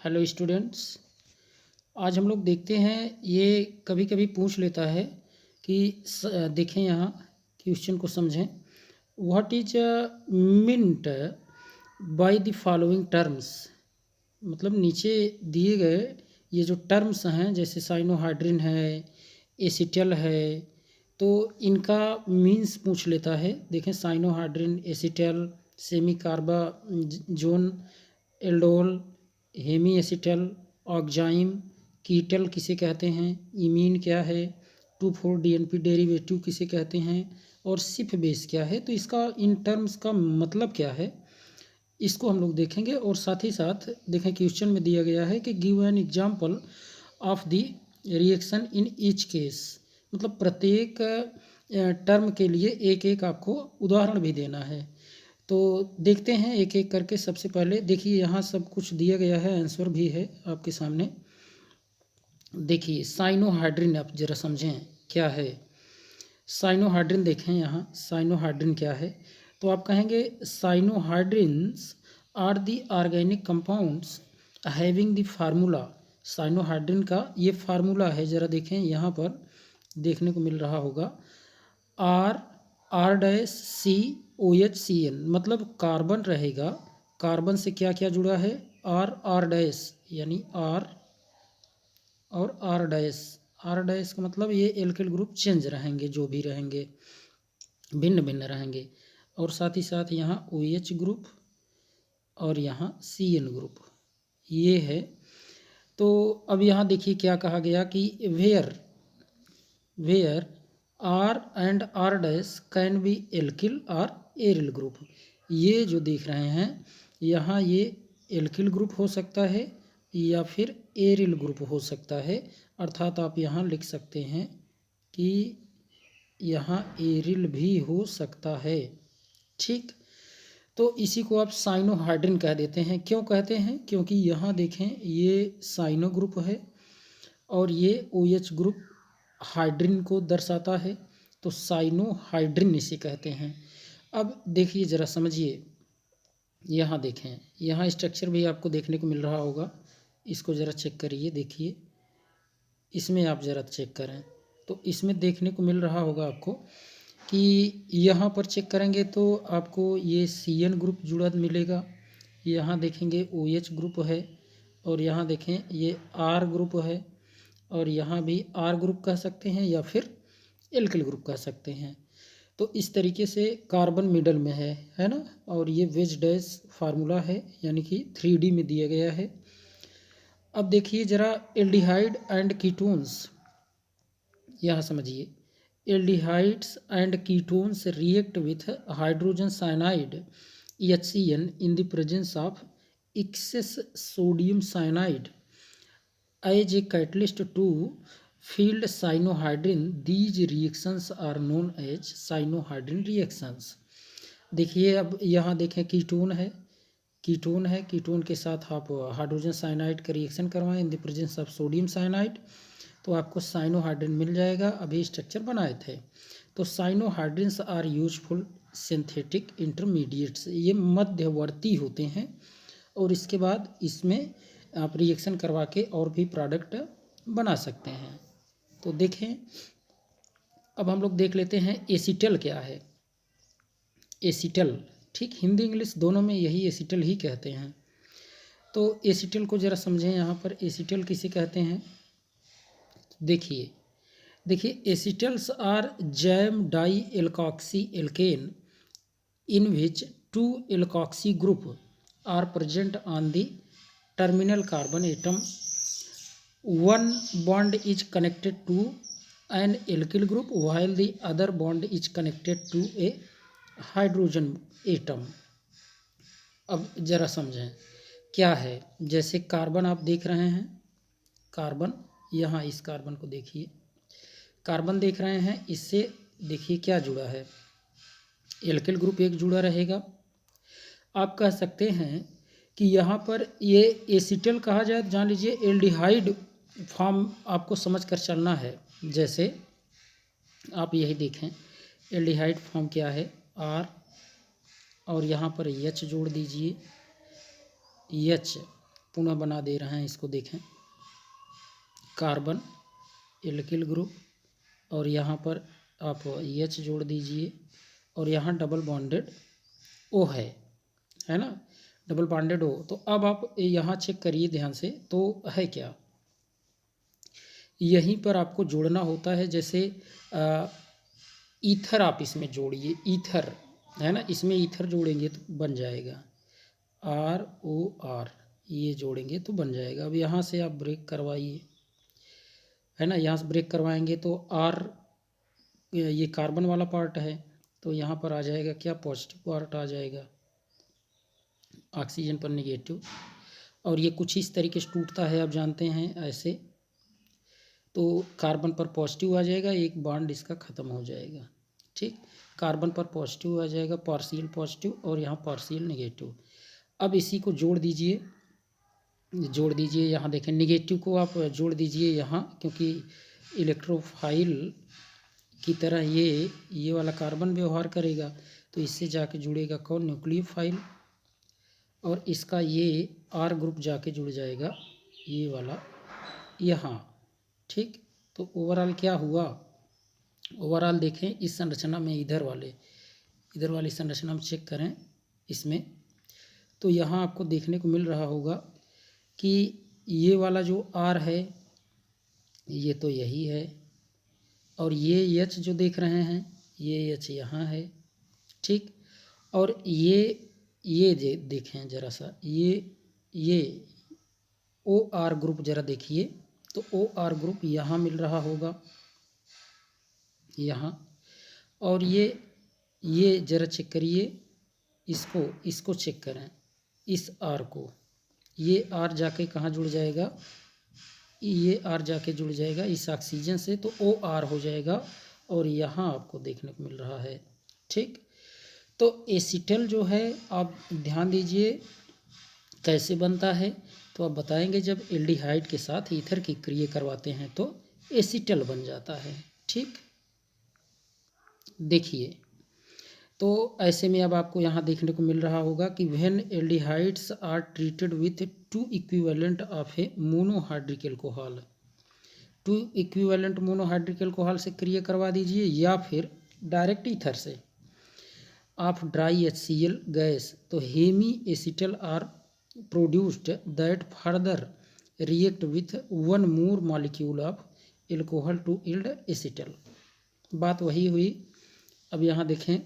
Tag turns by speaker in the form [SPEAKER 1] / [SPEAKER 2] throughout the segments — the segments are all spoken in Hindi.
[SPEAKER 1] Hello students. आज हम लोग देखते हैं, ये कभी कभी पूछ लेता है कि देखें यहाँ क्वेश्चन को समझें। What is meant by the following terms. मतलब नीचे दिए गए ये जो टर्म्स हैं, जैसे साइनोहाइड्रिन है, एसिटल है, तो इनका मीन्स पूछ लेता है। देखें, cyanohydrin, acetal, semicarbazone, aldol, hemiacetal, oxime, ketal किसे कहते हैं, इमीन क्या है, 2,4 डीएनपी डेरिवेटिव किसे कहते हैं, और सिफ बेस क्या है। तो इसका इन टर्म्स का मतलब क्या है, इसको हम लोग देखेंगे। और साथ ही साथ देखें, क्वेश्चन में दिया गया है कि give an example of the reaction in each case. मतलब प्रत्येक टर्म के लिए एक एक आपको उदाहरण भी देना है। तो देखते हैं एक एक करके। सबसे पहले देखिए, यहाँ सब कुछ दिया गया है, आंसर भी है आपके सामने। देखिए, साइनोहाइड्रिन आप जरा समझें क्या है साइनोहाइड्रिन। देखें यहाँ साइनोहाइड्रिन क्या है, तो आप कहेंगे cyanohydrins are the organic compounds having the formula. Cyanohydrin का ये फार्मूला है, ज़रा देखें यहाँ पर देखने को मिल रहा होगा, R⁻COHCN। मतलब कार्बन रहेगा, कार्बन से क्या क्या जुड़ा है, R यानी R और R का मतलब ये एल्किल ग्रुप चेंज रहेंगे, जो भी रहेंगे भिन्न भिन्न रहेंगे। और साथ ही साथ यहाँ OH ग्रुप और यहाँ CN ग्रुप ये है। तो अब यहाँ देखिए क्या कहा गया कि where R and R' can be alkyl और एरिल ग्रुप। ये जो देख रहे हैं यहाँ, ये एल्किल ग्रुप हो सकता है या फिर एरिल ग्रुप हो सकता है। अर्थात आप यहाँ लिख सकते हैं कि यहाँ एरिल भी हो सकता है। ठीक, तो इसी को आप साइनोहाइड्रिन कह देते हैं। क्यों कहते हैं, क्योंकि यहाँ देखें ये साइनो ग्रुप है और ये OH ग्रुप हाइड्रिन को दर्शाता है, तो साइनोहाइड्रिन इसे कहते हैं। अब देखिए ज़रा समझिए, यहाँ देखें, यहाँ स्ट्रक्चर भी आपको देखने को मिल रहा होगा, इसको ज़रा चेक करिए। देखिए इसमें आप ज़रा चेक करें, तो इसमें देखने को मिल रहा होगा आपको कि यहाँ पर चेक करेंगे तो आपको ये CN ग्रुप जुड़ा मिलेगा। यहाँ देखेंगे OH ग्रुप है, और यहाँ देखें ये R ग्रुप है, और यहाँ भी R ग्रुप कह सकते हैं या फिर एल्किल ग्रुप कह सकते हैं। तो इस तरीके से कार्बन मिडल में है ना। और ये वेज डैश फार्मूला है, यानी कि 3D में दिया गया है। अब देखिए ज़रा एल्डिहाइड एंड कीटोन्स, यहाँ समझिए। Aldehydes and ketones react with hydrogen cyanide HCN in the presence of access sodium cyanide as a catalyst to field cyanohydrin. These reactions are known as cyanohydrin reactions. देखिए अब यहाँ देखें, कीटोन के साथ आप हाइड्रोजन साइनाइड का रिएक्शन करवाएं in the presence of sodium cyanide, तो आपको साइनोहाइड्रिन मिल जाएगा। अभी स्ट्रक्चर बनाए थे। तो साइनोहाइड्रिन्स आर यूजफुल सिंथेटिक इंटरमीडिएट्स, ये मध्यवर्ती होते हैं, और इसके बाद इसमें आप रिएक्शन करवा के और भी प्रोडक्ट बना सकते हैं। तो देखें, अब हम लोग देख लेते हैं एसिटल क्या है। एसिटल, ठीक, हिंदी इंग्लिश दोनों में यही एसिटल ही कहते हैं। तो एसिटल को ज़रा समझें, यहाँ पर एसिटल किसे कहते हैं। देखिए acetals are gem dialkoxy alkane in which 2 alkoxy group are present on the terminal carbon atom. One bond is connected to an alkyl group while the other bond is connected to a hydrogen atom. अब ज़रा समझें क्या है। जैसे कार्बन आप देख रहे हैं, कार्बन, यहाँ इस कार्बन को देखिए, कार्बन देख रहे हैं, इससे देखिए क्या जुड़ा है, एल्किल ग्रुप एक जुड़ा रहेगा। आप कह सकते हैं कि यहाँ पर ये एसिटल कहा जाए, जान लीजिए एल्डिहाइड फॉर्म आपको समझ कर चलना है। जैसे आप यही देखें, एल्डिहाइड फॉर्म क्या है, R, और यहाँ पर H जोड़ दीजिए, H, पुनः बना दे रहे हैं इसको, देखें कार्बन एल्किल ग्रुप, और यहाँ पर आप H जोड़ दीजिए, और यहाँ डबल बॉन्डेड O है ना, डबल बॉन्डेड O। तो अब आप यहाँ चेक करिए ध्यान से, तो है क्या, यहीं पर आपको जोड़ना होता है। जैसे ईथर आप इसमें जोड़िए, ईथर है ना, इसमें ईथर जोड़ेंगे तो बन जाएगा ROR, ये जोड़ेंगे तो बन जाएगा। अब यहाँ से आप ब्रेक करवाइए, है ना, यहाँ से ब्रेक करवाएंगे तो R, ये कार्बन वाला पार्ट है, तो यहाँ पर आ जाएगा क्या, पॉजिटिव पार्ट आ जाएगा, ऑक्सीजन पर नेगेटिव। और ये कुछ इस तरीके से टूटता है, आप जानते हैं ऐसे, तो कार्बन पर पॉजिटिव आ जाएगा, एक बॉन्ड इसका ख़त्म हो जाएगा। ठीक, कार्बन पर पॉजिटिव आ जाएगा, पार्शियल पॉजिटिव, और यहाँ पार्शियल नेगेटिव। अब इसी को जोड़ दीजिए, जोड़ दीजिए, यहाँ देखें नेगेटिव को आप जोड़ दीजिए यहाँ, क्योंकि इलेक्ट्रोफाइल की तरह ये वाला कार्बन व्यवहार करेगा, तो इससे जाके जुड़ेगा कौन, न्यूक्लियोफाइल, और इसका ये R ग्रुप जाके जुड़ जाएगा ये वाला यहाँ। ठीक, तो ओवरऑल क्या हुआ, ओवरऑल देखें इस संरचना में, इधर वाली संरचना में चेक करें इसमें, तो यहाँ आपको देखने को मिल रहा होगा कि ये वाला जो R है ये तो यही है, और ये H जो देख रहे हैं ये H यहाँ है। ठीक, और ये देखें ज़रा सा, ये OR ग्रुप ज़रा देखिए, तो OR ग्रुप यहाँ मिल रहा होगा यहाँ, और ये ज़रा चेक करिए, इसको चेक करें, इस R को, ये R जाके कहाँ जुड़ जाएगा, ये R जाके जुड़ जाएगा इस ऑक्सीजन से, तो OR हो जाएगा, और यहाँ आपको देखने को मिल रहा है। ठीक, तो एसीटल जो है आप ध्यान दीजिए कैसे बनता है, तो आप बताएंगे जब एल्डिहाइड के साथ ईथर की क्रिया करवाते हैं तो एसीटल बन जाता है। ठीक, देखिए, तो ऐसे में अब आपको यहाँ देखने को मिल रहा होगा कि when aldehydes are treated with two equivalent of a monohydric alcohol, two equivalent monohydric alcohol से क्रिया करवा दीजिए, या फिर डायरेक्ट ईथर से ऑफ ड्राई HCl गैस, तो hemiacetal are produced that further react with one more molecule of alcohol to yield acetal. बात वही हुई। अब यहाँ देखें,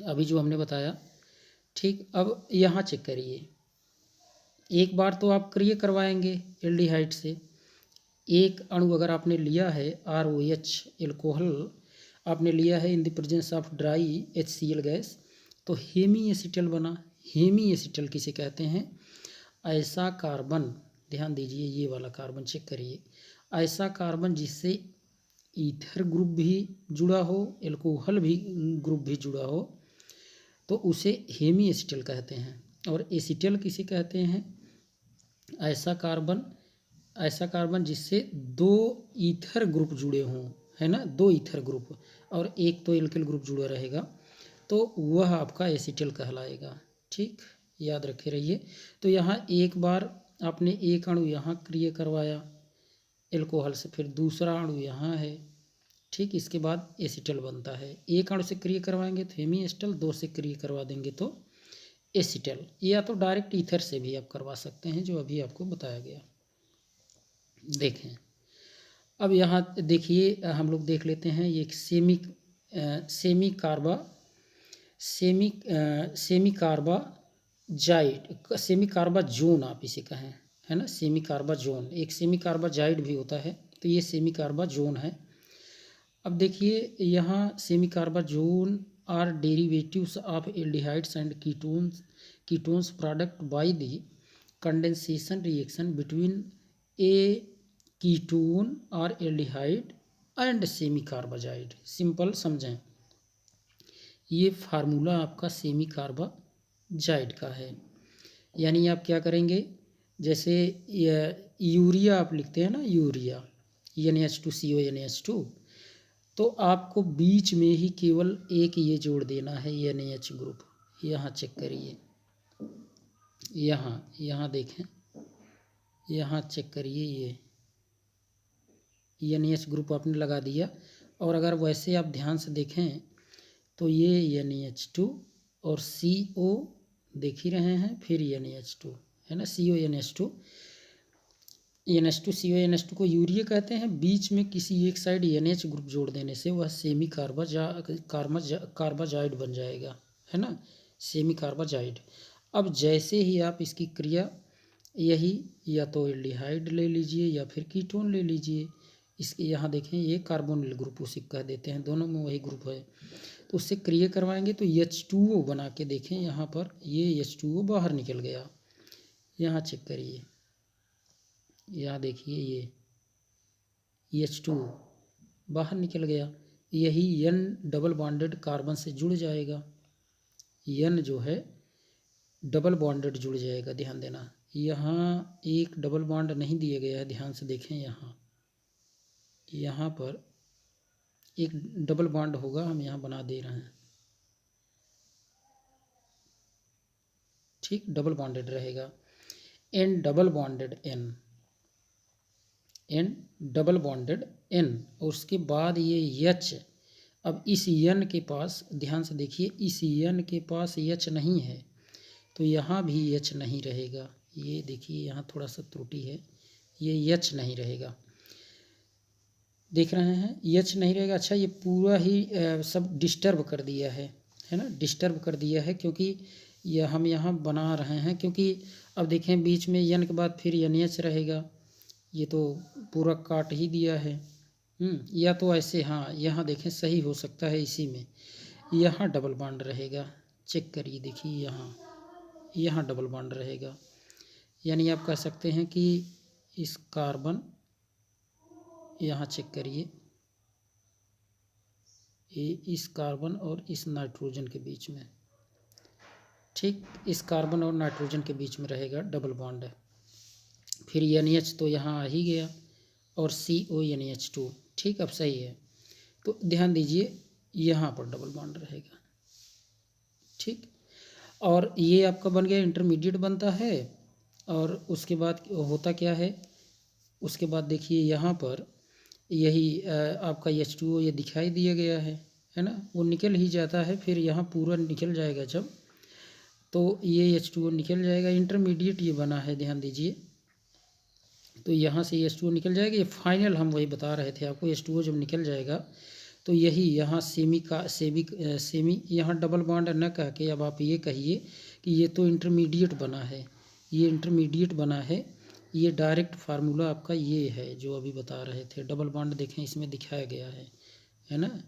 [SPEAKER 1] अभी जो हमने बताया, ठीक, अब यहाँ चेक करिए, एक बार तो आप क्रिया करवाएंगे एल्डिहाइड से, एक अणु अगर आपने लिया है ROH एल्कोहल आपने लिया है in the presence of dry HCl gas, तो हेमी एसिटल बना। हेमी एसिटल किसे कहते हैं, ऐसा कार्बन, ध्यान दीजिए ये वाला कार्बन चेक करिए, ऐसा कार्बन जिससे ईथर ग्रुप भी जुड़ा हो, एल्कोहल भी ग्रुप भी जुड़ा हो, तो उसे हेमी एसिटल कहते हैं। और एसिटल किसे कहते हैं, ऐसा कार्बन जिससे दो ईथर ग्रुप जुड़े हों, है ना, दो ईथर ग्रुप, और एक तो एल्किल ग्रुप जुड़ा रहेगा, तो वह आपका एसिटल कहलाएगा। ठीक, याद रखे रहिए। तो यहाँ एक बार आपने एक अणु यहाँ क्रिया करवाया एल्कोहल से, फिर दूसरा अणु यहाँ है। ठीक, इसके बाद एसिटल बनता है। एक अणु से क्रिया करवाएंगे तो हेमी एसिटल, दो से क्रिया करवा देंगे तो एसिटल, या तो डायरेक्ट ईथर से भी आप करवा सकते हैं, जो अभी आपको बताया गया। देखें, अब यहाँ देखिए, हम लोग देख लेते हैं ये सेमी कार्बाजोन आप इसे कहें, है ना, सेमी कार्बाजोन, एक सेमी कार्बाजाइड भी होता है, तो ये सेमी कार्बाजोन है। अब देखिए यहाँ semicarbazone are derivatives of aldehydes and ketones product by the condensation reaction between a ketone और aldehyde and semicarbazide. Simple समझें, ये फार्मूला आपका सेमी कार्बाजाइड का है। यानी आप क्या करेंगे, जैसे यूरिया आप लिखते हैं ना, यूरिया NH2CO NH2, तो आपको बीच में ही केवल एक ये जोड़ देना है NH ग्रुप। यहाँ चेक करिए, यहाँ देखें, यहाँ चेक करिए, ये NH ग्रुप आपने लगा दिया। और अगर वैसे आप ध्यान से देखें तो ये NH2 और CO देख ही रहे हैं, फिर NH2 है ना, CONH2 NH2 CONH2 को यूरिया कहते हैं। बीच में किसी एक साइड NH ग्रुप जोड़ देने से वह सेमी कार्बाजाइड बन जाएगा, है ना, सेमी कार्बाजाइड। अब जैसे ही आप इसकी क्रिया, यही या तो एल्डिहाइड ले लीजिए या फिर कीटोन ले लीजिए। इसके यहाँ देखें ये कार्बोनिल ग्रुप उसी कह देते हैं, दोनों में वही ग्रुप है। तो उससे क्रिया करवाएंगे तो H2O बना के देखें, यहाँ पर ये H2O बाहर निकल गया। यहाँ चेक करिए, यहाँ देखिए ये H2O बाहर निकल गया। यही N डबल बॉन्डेड कार्बन से जुड़ जाएगा, N जो है डबल बॉन्डेड जुड़ जाएगा। ध्यान देना, यहाँ एक डबल बॉन्ड नहीं दिया गया है, ध्यान से देखें। यहाँ पर एक डबल बॉन्ड होगा, हम यहाँ बना दे रहे हैं, ठीक, डबल बॉन्डेड रहेगा। N double bonded N double bonded N, और उसके बाद ये H। अब इस N के पास ध्यान से देखिए, इस N के पास H नहीं है, तो यहाँ भी H नहीं रहेगा। ये देखिए यहाँ थोड़ा सा त्रुटि है, ये H नहीं रहेगा, देख रहे हैं, H नहीं रहेगा। अच्छा, ये पूरा ही सब डिस्टर्ब कर दिया है ना, डिस्टर्ब कर दिया है, क्योंकि यह हम यहाँ बना रहे हैं, क्योंकि अब देखें बीच में N के बाद फिर NH रहेगा, ये तो पूरा काट ही दिया है। या तो ऐसे, हाँ यहाँ देखें सही हो सकता है, इसी में यहाँ डबल बॉन्ड रहेगा। चेक करिए, देखिए यहाँ डबल बॉन्ड रहेगा, यानी आप कह सकते हैं कि इस कार्बन, यहाँ चेक करिए, ये इस कार्बन और इस नाइट्रोजन के बीच में, ठीक, इस कार्बन और नाइट्रोजन के बीच में रहेगा डबल बॉन्ड। फिर NH तो यहाँ आ ही गया, और CONH2, ठीक, अब सही है। तो ध्यान दीजिए यहाँ पर डबल बॉन्ड रहेगा, ठीक। और ये आपका बन गया, इंटरमीडिएट बनता है। और उसके बाद होता क्या है, उसके बाद देखिए यहाँ पर यही आपका H2O ये दिखाई दिया गया है ना, वो निकल ही जाता है, फिर यहाँ पूरा निकल जाएगा जब, तो ये H2O निकल जाएगा, इंटरमीडिएट ये बना है, ध्यान दीजिए। तो यहाँ से H2O निकल जाएगा, ये फाइनल हम वही बता रहे थे आपको, H2O जब निकल जाएगा तो यही यहाँ सेमी यहाँ डबल बॉन्ड न कह के अब आप ये कहिए कि ये तो इंटरमीडिएट बना है, ये इंटरमीडिएट बना है। ये डायरेक्ट फार्मूला आपका ये है जो अभी बता रहे थे। डबल बॉन्ड देखें इसमें दिखाया गया है ना,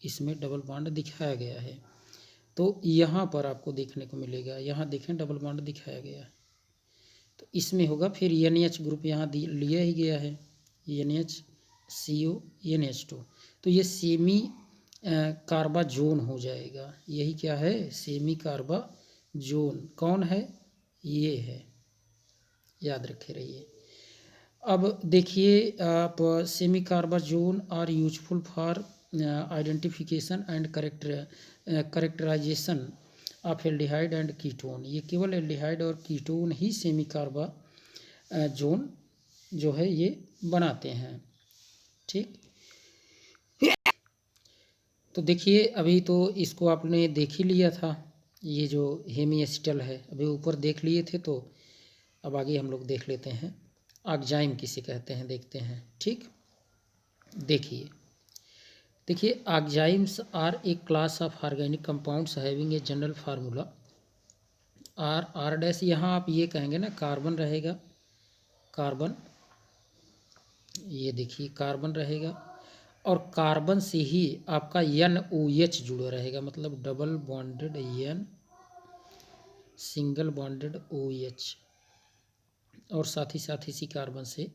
[SPEAKER 1] इसमें डबल बॉन्ड दिखाया गया है। तो यहाँ पर आपको देखने को मिलेगा, यहाँ देखें डबल बॉन्ड दिखाया गया है, तो इसमें होगा। फिर NH ग्रुप यहाँ लिया ही गया है, NH CO NH2, तो ये सेमी कार्बाजोन हो जाएगा। यही क्या है, सेमी कार्बाजोन। कौन है, ये है, याद रखे रहिए। अब देखिए आप, semicarbazone are useful for identification and characterization of aldehyde and ketone. ये केवल एल्डिहाइड और कीटोन ही सेमी कार्बाजोन जो है ये बनाते हैं, ठीक। तो देखिए अभी तो इसको आपने देख ही लिया था, ये जो हेमीएसिटल है अभी ऊपर देख लिए थे, तो अब आगे हम लोग देख लेते हैं ऑक्जाइम किसे कहते हैं, देखते हैं, ठीक। देखिए oximes are a class of organic compounds having a general formula R dash. यहाँ आप ये कहेंगे ना, कार्बन रहेगा, कार्बन, ये देखिए कार्बन रहेगा, और कार्बन से ही आपका NOH जुड़ा रहेगा, मतलब double bonded N single bonded OH, और साथ ही इसी कार्बन से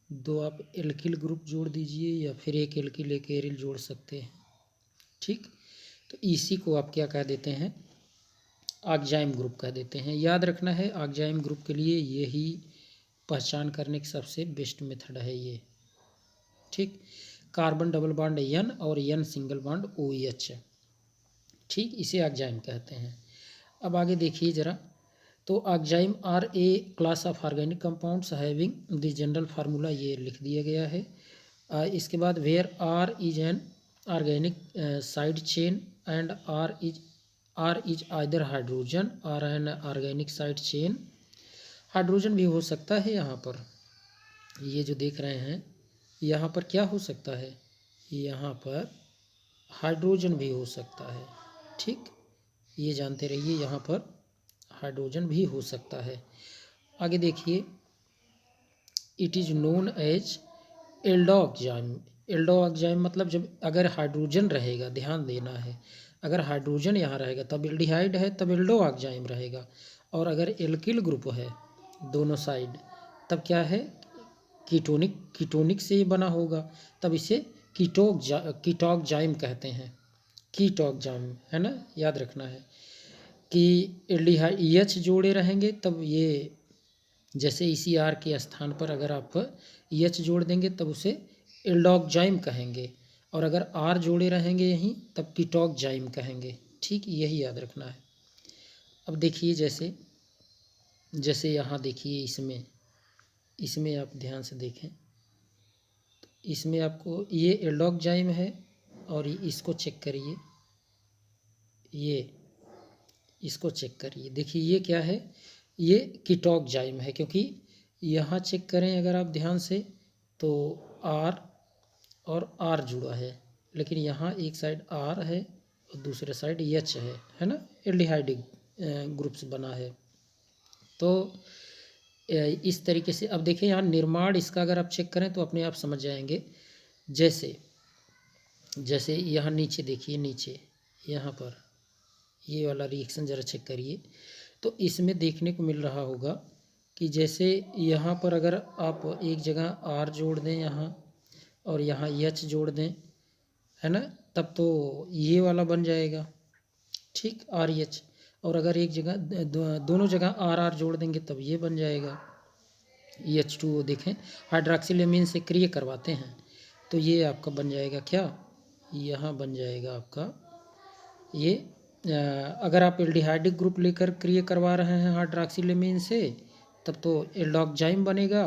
[SPEAKER 1] दो आप एल्किल ग्रुप जोड़ दीजिए, या फिर एक एल्किल एक एरिल जोड़ सकते हैं, ठीक। तो इसी को आप क्या कह देते हैं, ऑक्जाइम ग्रुप कह देते हैं। याद रखना है ऑक्जाइम ग्रुप के लिए यही पहचान करने की सबसे बेस्ट मेथड है ये, ठीक। कार्बन डबल बॉन्ड N और N सिंगल बॉन्ड OH, ठीक, इसे ऑक्जाइम कहते हैं। अब आगे देखिए ज़रा, तो oximes are a class of organic compounds having the general formula ये लिख दिया गया है। इसके बाद where R is an organic side chain and R is either hydrogen और an organic side chain. Hydrogen भी हो सकता है यहाँ पर, ये जो देख रहे हैं यहाँ पर क्या हो सकता है, यहाँ पर हाइड्रोजन भी हो सकता है। ठीक, ये जानते रहिए, यहाँ पर हाइड्रोजन भी हो सकता है। आगे देखिए, इट इज़ नोन एज एल्डोऑक्जाइम। एल्डोऑक्जाइम मतलब जब अगर हाइड्रोजन रहेगा, ध्यान देना है, अगर हाइड्रोजन यहाँ रहेगा तब एल्डिहाइड है, तब एल्डोऑक्जाइम रहेगा। और अगर एल्किल ग्रुप है दोनों साइड, तब क्या है, कीटोनिक से ये बना होगा, तब इसे कीटोऑक्जाइम कहते हैं। कीटोऑक्जाइम है ना, याद रखना है कि एल्डिहाइड एच जोड़े रहेंगे तब ये, जैसे इसी आर के स्थान पर अगर आप एच जोड़ देंगे तब उसे एल्डोऑक्जाइम कहेंगे, और अगर आर जोड़े रहेंगे यहीं तब कीटोऑक्जाइम कहेंगे। ठीक, यही याद रखना है। अब देखिए, जैसे जैसे यहाँ देखिए, इसमें आप ध्यान से देखें, इसमें आपको ये एल्डोऑक्जाइम है, और इसको चेक करिए, ये इसको चेक करिए, देखिए ये क्या है, ये कीटोऑक्जाइम है, क्योंकि यहाँ चेक करें अगर आप ध्यान से तो आर और आर जुड़ा है, लेकिन यहाँ एक साइड आर है और दूसरे साइड एच है ना, एल्डिहाइड ग्रुप्स बना है। तो इस तरीके से अब देखिए यहाँ निर्माण इसका अगर आप चेक करें तो अपने आप समझ जाएंगे। जैसे जैसे यहाँ नीचे देखिए, नीचे यहाँ पर ये वाला रिएक्शन ज़रा चेक करिए, तो इसमें देखने को मिल रहा होगा कि जैसे यहाँ पर अगर आप एक जगह आर जोड़ दें यहाँ, और यहाँ एच जोड़ दें, है ना, तब तो ये वाला बन जाएगा। ठीक, आर एच, और अगर एक जगह दोनों जगह आर आर जोड़ देंगे तब ये बन जाएगा H2O। देखें, हाइड्रॉक्सिलेमीन से क्रिया करवाते हैं तो ये आपका बन जाएगा क्या, यहाँ बन जाएगा आपका ये, अगर आप एल्डिहाइडिक ग्रुप लेकर क्रिया करवा रहे हैं हाइड्रॉक्सिलेमीन से तब तो एल्डोऑक्जाइम बनेगा,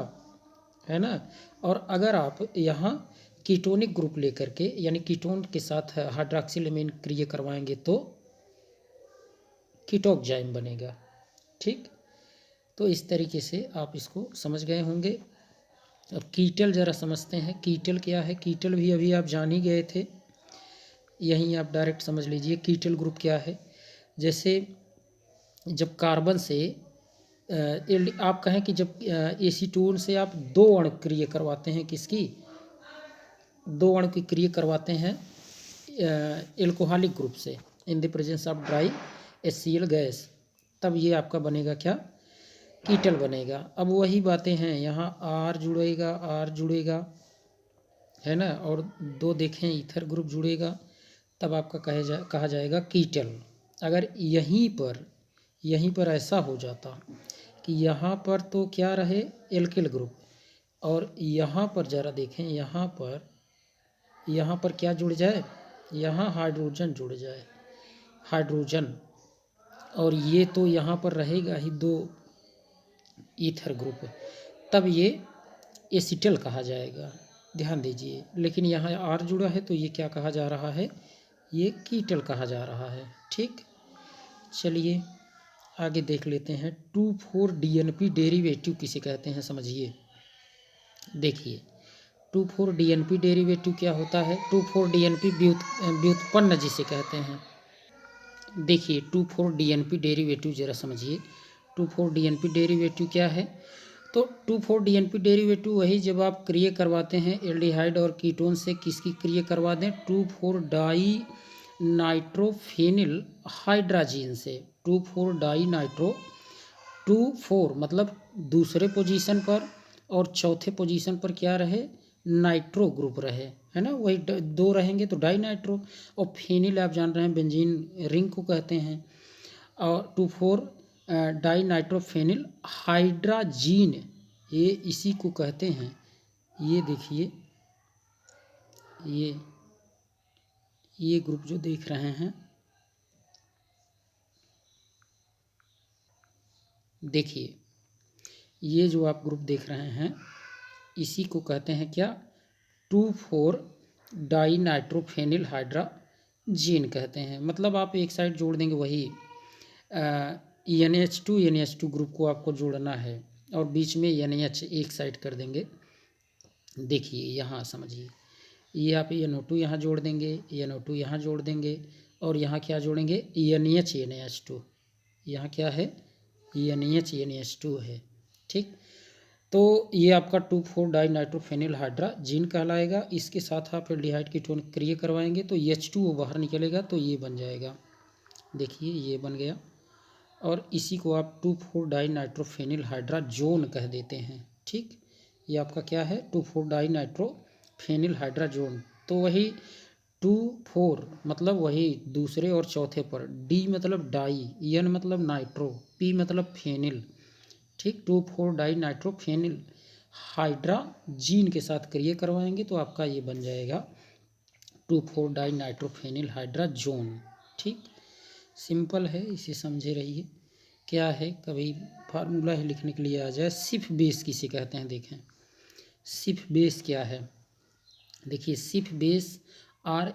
[SPEAKER 1] है ना। और अगर आप यहाँ कीटोनिक ग्रुप लेकर के, यानी कीटोन के साथ हाइड्रॉक्सिलेमीन क्रिया करवाएंगे तो कीटोऑक्जाइम बनेगा। ठीक, तो इस तरीके से आप इसको समझ गए होंगे। अब कीटल ज़रा समझते हैं, कीटल क्या है। कीटल भी अभी आप जान ही गए थे, यहीं आप डायरेक्ट समझ लीजिए कीटल ग्रुप क्या है। जैसे जब कार्बन से आप कहें कि जब एसीटोन से आप दो अणु क्रिया करवाते हैं, किसकी, दो अणु की क्रिया करवाते हैं एल्कोहलिक ग्रुप से in the presence of dry HCl gas, तब ये आपका बनेगा क्या, कीटल बनेगा। अब वही बातें हैं, यहाँ आर जुड़ेगा है ना, और दो देखें ईथर ग्रुप जुड़ेगा, तब आपका कहा जाएगा कीटल। अगर यहीं पर ऐसा हो जाता कि यहाँ पर तो क्या रहे, एल्किल ग्रुप, और यहाँ पर ज़रा देखें, यहाँ पर क्या जुड़ जाए, यहाँ हाइड्रोजन जुड़ जाए, हाइड्रोजन, और ये तो यहाँ पर रहेगा ही दो ईथर ग्रुप, तब ये एसिटल कहा जाएगा, ध्यान दीजिए। लेकिन यहाँ आर जुड़ा है तो ये क्या कहा जा रहा है, ये कीटल कहा जा रहा है। ठीक, चलिए आगे देख लेते हैं। 2,4-DNP डेरिवेटिव किसे कहते हैं, समझिए। देखिए 2,4-DNP डेरिवेटिव क्या होता है, 2,4-DNP व्युत्पन्न जिसे कहते हैं। देखिए 2,4-DNP डेरिवेटिव ज़रा समझिए, 2,4-DNP डेरिवेटिव क्या है। तो 2,4-DNP डेरिवेटिव वही जब आप क्रिया करवाते हैं एल्डिहाइड और कीटोन से, किसकी क्रिया करवा दें, 2,4-डाई नाइट्रोफेनिल हाइड्राजीन से, 2,4-डाई नाइट्रो, 2,4 मतलब दूसरे पोजीशन पर और चौथे पोजीशन पर क्या रहे, नाइट्रो ग्रुप रहे, है ना, वही दो रहेंगे तो डाई नाइट्रो, और फेनिल आप जान रहे हैं बेंजीन रिंग को कहते हैं, और 2,4-डाई नाइट्रोफेनिल हाइड्राजीन, ये इसी को कहते हैं। ये देखिए, ये ग्रुप जो देख रहे हैं देखिए ये जो आप ग्रुप देख रहे हैं इसी को कहते हैं क्या, 2,4 डाई नाइट्रोफेनिल हाइड्राजीन कहते हैं। मतलब आप एक साइड जोड़ देंगे वही NH2 ग्रुप को आपको जोड़ना है और बीच में NH एक साइड कर देंगे। देखिए यहाँ समझिए, ये आप NO2 यहाँ जोड़ देंगे, NO2 यहाँ जोड़ देंगे और यहाँ क्या जोड़ेंगे, NH2। यहाँ क्या है, NH2 है। ठीक, तो ये आपका 2,4 डाई नाइट्रोफेनिल हाइड्राजीन कहलाएगा। इसके साथ आप एल्डिहाइड कीटोन क्रिया करवाएंगे तो H2O बाहर निकलेगा तो ये बन जाएगा। देखिए ये बन गया और इसी को आप 2,4 डाई नाइट्रोफेनिल हाइड्राजोन कह देते हैं। ठीक, ये आपका क्या है, 2,4 डाई नाइट्रोफेनिल हाइड्राजोन। तो वही 2,4 मतलब वही दूसरे और चौथे पर, D मतलब डाई, N मतलब नाइट्रो, P मतलब फेनिल। ठीक, 2,4 डाई नाइट्रोफेनिल हाइड्राजीन के साथ क्रिया करवाएंगे तो आपका ये बन जाएगा 2,4 डाई नाइट्रोफेनिल हाइड्राजोन। ठीक, सिंपल है, इसे समझे रहिए। क्या है, कभी फार्मूला है लिखने के लिए आ जाए। सिफ बेस किसे कहते हैं, देखें सिफ बेस क्या है। देखिए Schiff base or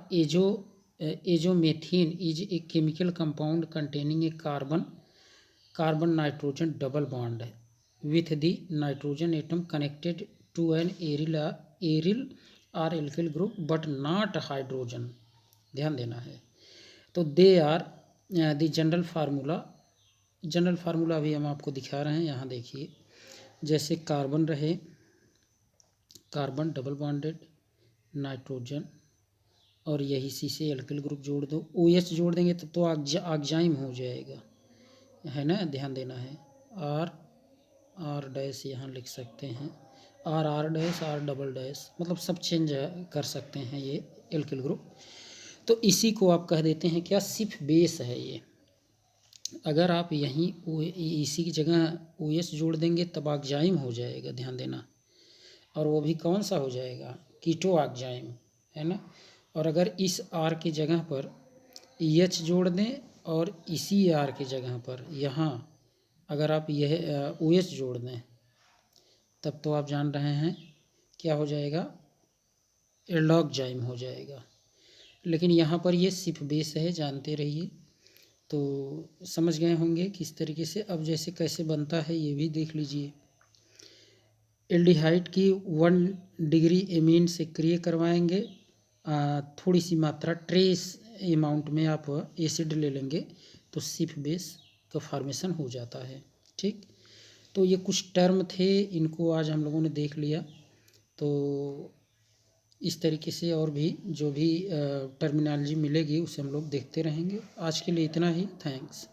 [SPEAKER 1] azomethine is a chemical compound containing a carbon nitrogen double bond with the nitrogen atom connected to an aryl or alkyl group but not hydrogen. ध्यान देना है। तो they are the general formula अभी हम आपको दिखा रहे हैं। यहाँ देखिए, जैसे कार्बन रहे, कार्बन डबल बॉन्डेड नाइट्रोजन और यही सी से एल्किल ग्रुप जोड़ दो, OH जोड़ देंगे तब तो ऑक्जाइम हो जाएगा, है ना। ध्यान देना है। आर डैश यहाँ लिख सकते हैं, R dash, R double dash, मतलब सब चेंज कर सकते हैं ये एल्किल ग्रुप। तो इसी को आप कह देते हैं क्या, सिफ बेस है ये। अगर आप यहीं इसी की जगह OH जोड़ देंगे तब ऑक्जाइम हो जाएगा, ध्यान देना। और वो भी कौन सा हो जाएगा, कीटो ऑक्जाइम, है ना। और अगर इस R की जगह पर EH जोड़ दें और इसी R की जगह पर यहाँ अगर आप यह OH जोड़ दें तब तो आप जान रहे हैं क्या हो जाएगा, एल्डोक्जाइम हो जाएगा। लेकिन यहाँ पर ये सिर्फ बेस है, जानते रहिए। तो समझ गए होंगे किस तरीके से। अब जैसे कैसे बनता है ये भी देख लीजिए। एल्डिहाइड की 1 डिग्री एमीन से क्रिया करवाएंगे, थोड़ी सी मात्रा ट्रेस अमाउंट में आप एसिड ले लेंगे तो सिफ बेस का फॉर्मेशन हो जाता है। ठीक, तो ये कुछ टर्म थे, इनको आज हम लोगों ने देख लिया। तो इस तरीके से और भी जो भी टर्मिनोलॉजी मिलेगी उसे हम लोग देखते रहेंगे। आज के लिए इतना ही, थैंक्स।